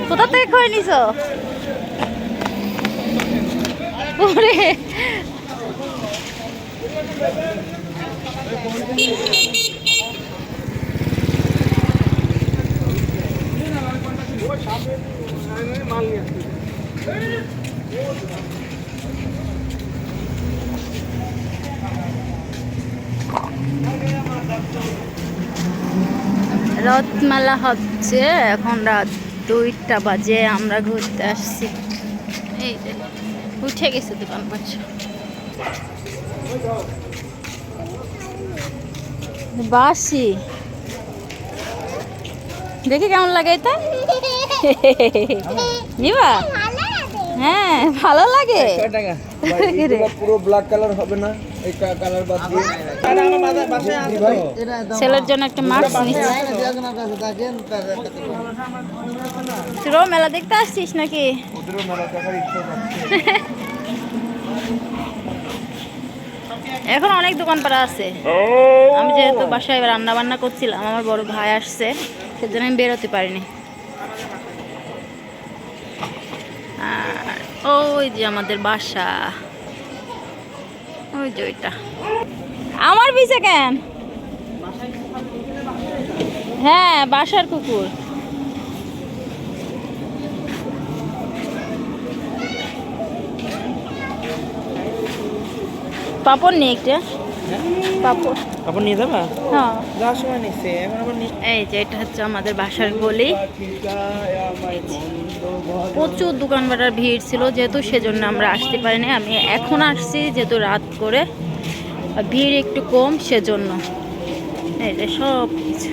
কোথা থেকে করে নিছো? ওরে রথমেলা হচ্ছে, এখন রাত 2টা বাজে, আমরা ঘুরতে আসছি। এই যে উঠে গেছে দোকান পাচ্ছ, বাসি দেখি কেমন লাগে এটা। নিবা? হ্যাঁ ভালো লাগে। পুরো ব্ল্যাক কালার হবে না, এই কালার বাদ দিয়ে ছেলের জন্য একটা মাছ নিচ্ছি। তোরও মেলা দেখতে আসছিস নাকি? এখন অনেক দোকানপাট আছে। আমি যেহেতু বাসায় রান্না বান্না করছিলাম, আমার বড় ভাই আসছে, সেজন্য আমি বেরোতে পারিনি। আর ওই যে আমাদের বাসা, ওই যে ওইটা। আমার পিছে কেন? হ্যাঁ বাসার কুকুর। পাপড় নিয়ে একটা পাপড় নিয়ে যাবা? হ্যাঁ যাওয়ার সময় নিচ্ছে এখন আবার এই যে এটা হচ্ছে আমাদের বাসার গলি। প্রচুর দোকান বাটার ভিড় ছিল, যেহেতু সেজন্য আমরা আসতে পারিনি। আমি এখন আসছি যেহেতু রাত করে, ভিড় একটু কম সেজন্য। এই যে সব কিছু,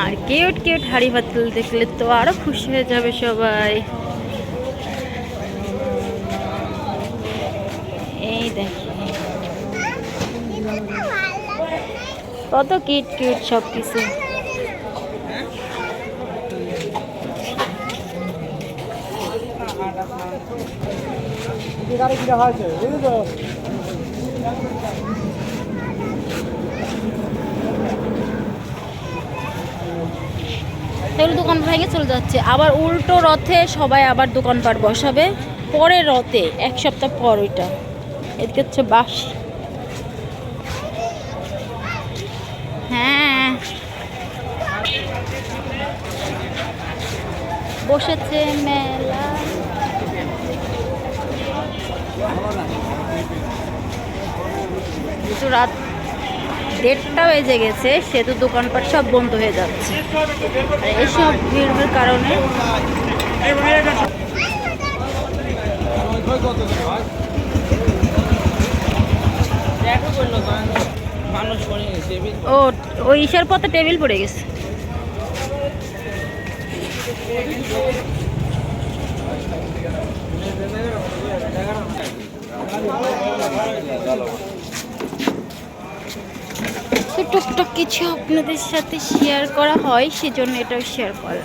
আর কিউট কিউট হাড়ি পাতিল দেখলে তো আরো খুশি হয়ে যাবে সবাই। এই দেখি কত কিউট কিউট সব কিছু। এগুলো দোকান ভেঙে চলে যাচ্ছে, আবার উল্টো রথে সবাই আবার দোকানপাট বসাবে পরের রথে, 1 সপ্তাহ পর। ওইটা এদিকে হচ্ছে বাঁশি। হ্যাঁ বসেছে মেলা। কিন্তু রাত 1:30টা বেজে গেছে, সেহেতু দোকানপাট সব বন্ধ হয়ে যাচ্ছে। আর এইসব ভিড়ের কারণে ও ওই ইশার পথে টেবিল পড়ে গেছে। তো টুকটাক কিছু আপনাদের সাথে শেয়ার করা হয়, সেজন্য এটাও শেয়ার করা।